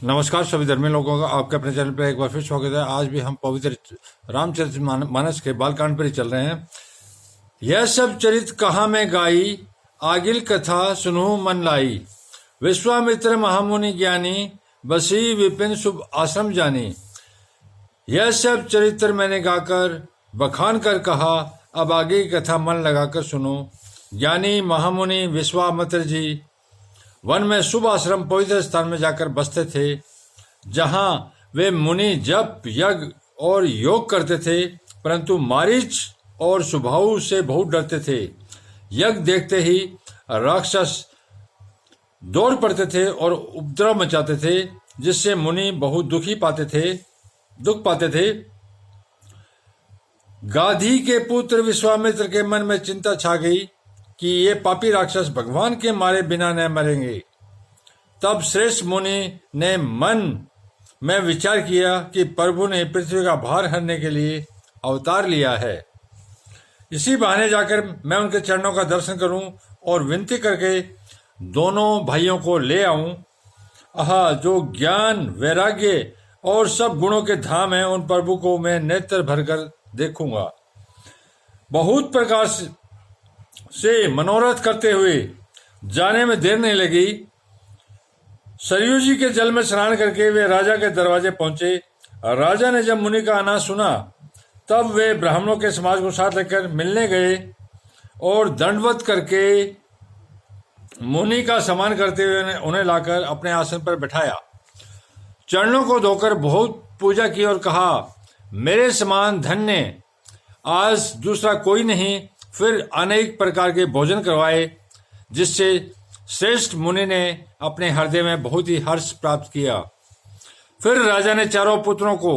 नमस्कार सभी धर्मी लोगों का आपके अपने चैनल पर एक बार फिर स्वागत है। आज भी हम पवित्र रामचरितमानस के बालकांड पर ही चल रहे हैं। यह सब चरित कहाँ में गाई, आगिल कथा सुनू मन लाई। विश्वामित्र महामुनि ज्ञानी, बसी विपिन शुभ आश्रम जानी। यह सब चरित्र मैंने गाकर बखान कर कहा, अब आगे की कथा मन लगाकर सुनो। ज्ञानी महामुनि विश्वामित्र जी वन में शुभ आश्रम पवित्र स्थान में जाकर बसते थे, जहां वे मुनि जप यज्ञ और योग करते थे, परंतु मारीच और सुबाहु से बहुत डरते थे। यज्ञ देखते ही राक्षस दौड़ पड़ते थे और उपद्रव मचाते थे, जिससे मुनि बहुत दुख पाते थे। गाधी के पुत्र विश्वामित्र के मन में चिंता छा गई कि ये पापी राक्षस भगवान के मारे बिना न मरेंगे। तब श्रेष्ठ मुनि ने मन में विचार किया कि प्रभु ने पृथ्वी का भार हरने के लिए अवतार लिया है। इसी बहाने जाकर मैं उनके चरणों का दर्शन करूं और विनती करके दोनों भाइयों को ले आऊं। जो ज्ञान, वैराग्य और सब गुणों के धाम है, उन प्रभु को मैं नेत्र भरकर देखूंगा। बहुत प्रकार से मनोरथ करते हुए जाने में देर नहीं लगी। सरयू जी के जल में स्नान करके वे राजा के दरवाजे पहुंचे। राजा ने जब मुनि का आना सुना, तब वे ब्राह्मणों के समाज को साथ लेकर मिलने गए और दंडवत करके मुनि का सम्मान करते हुए उन्हें लाकर अपने आसन पर बैठाया। चरणों को धोकर बहुत पूजा की और कहा, मेरे समान धन्य आज दूसरा कोई नहीं। फिर अनेक प्रकार के भोजन करवाए, जिससे श्रेष्ठ मुनि ने अपने हृदय में बहुत ही हर्ष प्राप्त किया। फिर राजा ने चारों पुत्रों को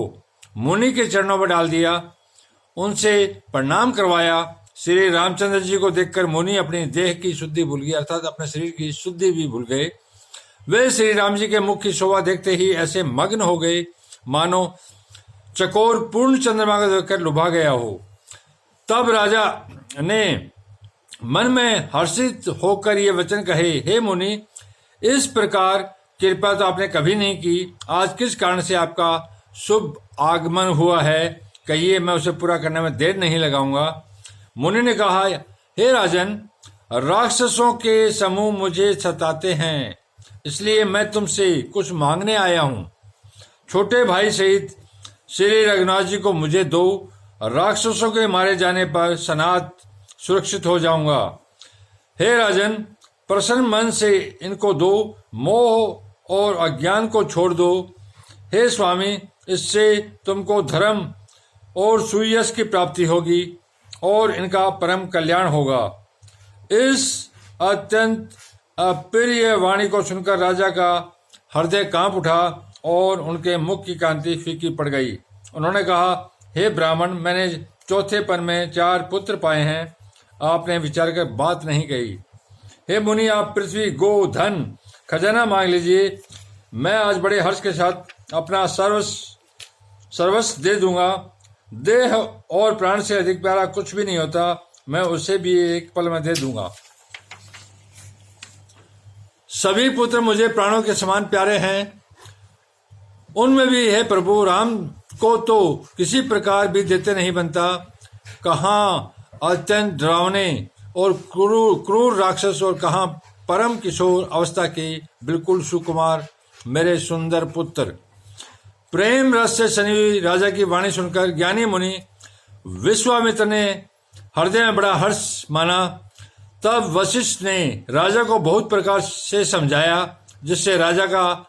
मुनि के चरणों पर डाल दिया, उनसे प्रणाम करवाया। श्री रामचंद्र जी को देखकर मुनि अपनी देह की शुद्धि भूल गए, अर्थात अपने शरीर की शुद्धि भी भूल गए। वे श्री राम जी के मुख की शोभा देखते ही ऐसे मग्न हो गए मानो चकोर पूर्ण चंद्रमा को देखकर लुभा गया हो। तब राजा ने मन में हर्षित होकर ये वचन कहे, हे मुनि, इस प्रकार कृपा तो आपने कभी नहीं की। आज किस कारण से आपका शुभ आगमन हुआ है, कहिए, मैं उसे पूरा करने में देर नहीं लगाऊंगा। मुनि ने कहा, हे राजन, राक्षसों के समूह मुझे सताते हैं, इसलिए मैं तुमसे कुछ मांगने आया हूं। छोटे भाई सहित श्री रघुनाथ जी को मुझे दो, राक्षसों के मारे जाने पर सनात सुरक्षित हो जाऊंगा। हे राजन, प्रसन्न मन से इनको दो, मोह और अज्ञान को छोड़ दो। हे स्वामी, इससे तुमको धर्म और सुयश की प्राप्ति होगी और इनका परम कल्याण होगा। इस अत्यंत अप्रिय वाणी को सुनकर राजा का हृदय कांप उठा और उनके मुख की कांति फीकी पड़ गई। उन्होंने कहा, हे ब्राह्मण, मैंने चौथे पन में 4 पुत्र पाए हैं, आपने विचार कर बात नहीं कही। हे मुनि, आप पृथ्वी, गो, धन, खजाना मांग लीजिए, मैं आज बड़े हर्ष के साथ अपना सर्वस्व दे दूंगा। देह और प्राण से अधिक प्यारा कुछ भी नहीं होता, मैं उसे भी एक पल में दे दूंगा। सभी पुत्र मुझे प्राणों के समान प्यारे हैं, उनमें भी है प्रभु राम को तो किसी प्रकार भी देते नहीं बनता। कहाँ अत्यंत डरावने और क्रूर राक्षस और कहाँ परम किशोर अवस्था के बिल्कुल सुकुमार मेरे सुंदर पुत्र। प्रेम रस से सनी हुई राजा की वाणी सुनकर ज्ञानी मुनि विश्वामित्र ने हृदय में बड़ा हर्ष माना। तब वशिष्ठ ने राजा को बहुत प्रकार से समझाया, जिससे राजा का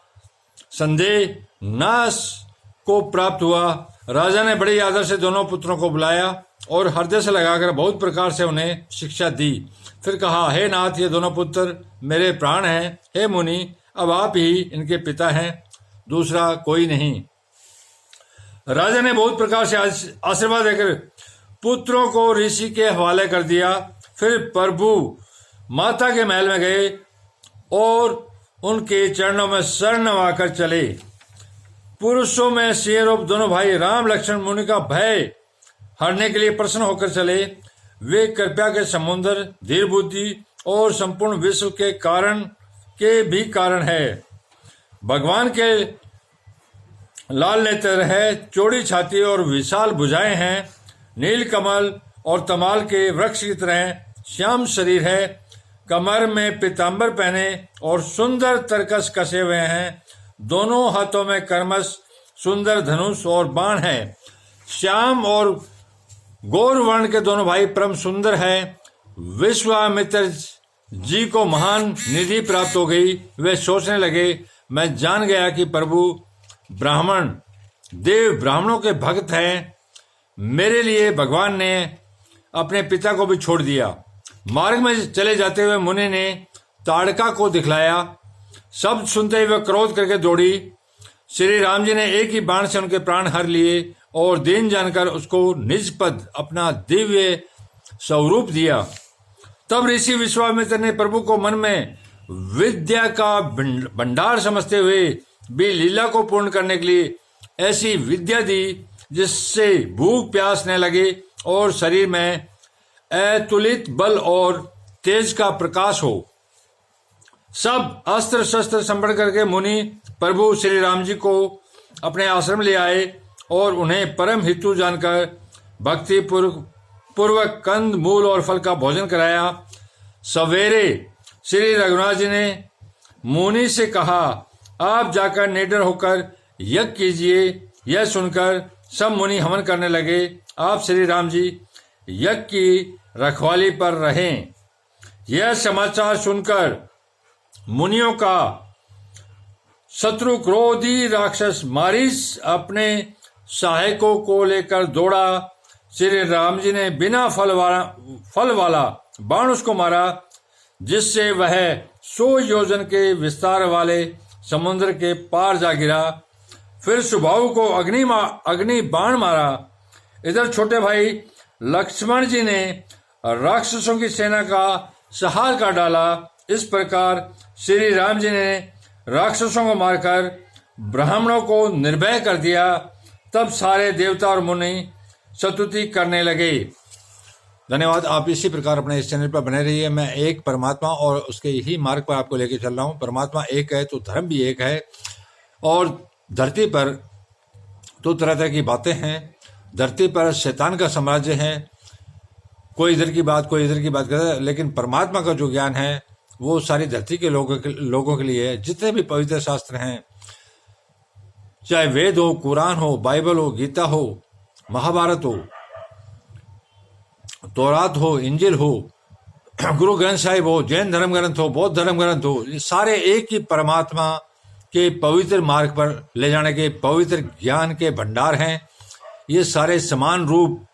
संदेह नाश को प्राप्त हुआ। राजा ने बड़े आदर से दोनों पुत्रों को बुलाया और हृदय से लगाकर बहुत प्रकार से उन्हें शिक्षा दी। फिर कहा, हे नाथ, ये दोनों पुत्र मेरे प्राण हैं। हे मुनि, अब आप ही इनके पिता हैं, दूसरा कोई नहीं। राजा ने बहुत प्रकार से आशीर्वाद देकर पुत्रों को ऋषि के हवाले कर दिया। फिर प्रभु माता के महल में गए और उनके चरणों में सर नवाकर चले। पुरुषों में सिंह रूप दोनों भाई राम लक्ष्मण मुनि का भय हरने के लिए प्रसन्न होकर चले। वे कृपा के समुद्र, धीर बुद्धि और संपूर्ण विश्व के कारण है। भगवान के लाल नेत्र है, चौड़ी छाती और विशाल भुजाएं हैं। नील कमल और तमाल के वृक्ष की तरह श्याम शरीर है। कमर में पीतांबर पहने और सुंदर तरकस कसे हुए हैं। दोनों हाथों में कर्मश सुंदर धनुष और बाण है। श्याम और गौर वर्ण के दोनों भाई परम सुंदर है। विश्वामित्र जी को महान निधि प्राप्त हो गई। वे सोचने लगे, मैं जान गया कि प्रभु ब्राह्मण देव ब्राह्मणों के भक्त हैं। मेरे लिए भगवान ने अपने पिता को भी छोड़ दिया। मार्ग में चले जाते हुए मुनि ने ताड़का को दिखलाया। शब्द सुनते ही वह क्रोध करके दौड़ी। श्री राम जी ने एक ही बाण से उनके प्राण हर लिए और दीन जानकर उसको निज पद अपना दिव्य स्वरूप दिया। तब ऋषि विश्वामित्र ने प्रभु को मन में विद्या का भंडार समझते हुए भी लीला को पूर्ण करने के लिए ऐसी विद्या दी जिससे भूख प्यास न लगे और शरीर में अतुलित बल और तेज का प्रकाश हो। सब अस्त्र शस्त्र संभल करके मुनि प्रभु श्री राम जी को अपने आश्रम ले आए और उन्हें परम हितु जानकर भक्ति पूर्वक कंद मूल और फल का भोजन कराया। सवेरे श्री रघुनाथ जी ने मुनि से कहा, आप जाकर निडर होकर यज्ञ कीजिए। यह सुनकर सब मुनि हवन करने लगे। आप श्री राम जी यज्ञ की रखवाली पर रहें। यह समाचार सुनकर मुनियों का शत्रु क्रोधी राक्षस मारीच अपने सहायकों को लेकर दौड़ा। श्री राम जी ने बिना फल वाला बाण उसको मारा, जिससे वह 100 योजन के विस्तार वाले समुद्र के पार जा गिरा। फिर सुबाहु को अग्नि बाण मारा। इधर छोटे भाई लक्ष्मण जी ने राक्षसों की सेना का संहार कर डाला। इस प्रकार श्री राम जी ने राक्षसों को मारकर ब्राह्मणों को निर्भय कर दिया। तब सारे देवता और मुनि स्तुति करने लगे। धन्यवाद। आप इसी प्रकार अपने इस चैनल पर बने रहिए। मैं एक परमात्मा और उसके ही मार्ग पर आपको लेके चल रहा हूँ। परमात्मा एक है तो धर्म भी एक है, और धरती पर तो तरह तरह की बातें हैं। धरती पर शैतान का साम्राज्य है, कोई इधर की बात कोई इधर की बात करता है, लेकिन परमात्मा का जो ज्ञान है वो सारी धरती के लोगों के लिए है। जितने भी पवित्र शास्त्र हैं, चाहे वेद हो, कुरान हो, बाइबल हो, गीता हो, महाभारत हो, तौरात हो, इंजिल हो, गुरु ग्रंथ साहिब हो, जैन धर्म ग्रंथ हो, बौद्ध धर्म ग्रंथ हो, ये सारे एक ही परमात्मा के पवित्र मार्ग पर ले जाने के पवित्र ज्ञान के भंडार हैं। ये सारे समान रूप,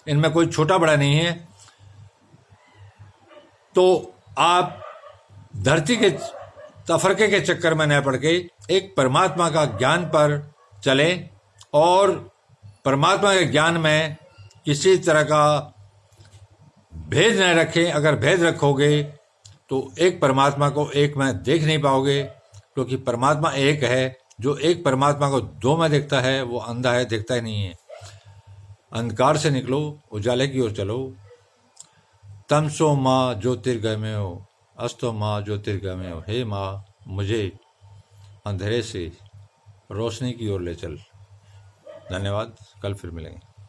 इनमें कोई छोटा बड़ा नहीं है। तो आप धरती के तफरके के चक्कर में न पड़ के एक परमात्मा का ज्ञान पर चलें, और परमात्मा के ज्ञान में किसी तरह का भेद न रखें। अगर भेद रखोगे तो एक परमात्मा को एक में देख नहीं पाओगे, क्योंकि परमात्मा एक है। जो एक परमात्मा को दो में देखता है वो अंधा है, देखता ही नहीं है। अंधकार से निकलो, उजाले की ओर चलो। तमसो माँ ज्योतिर्गमयो अस्तो माँ ज्योतिर्गमयो। हे माँ, मुझे अंधेरे से रोशनी की ओर ले चल। धन्यवाद। कल फिर मिलेंगे।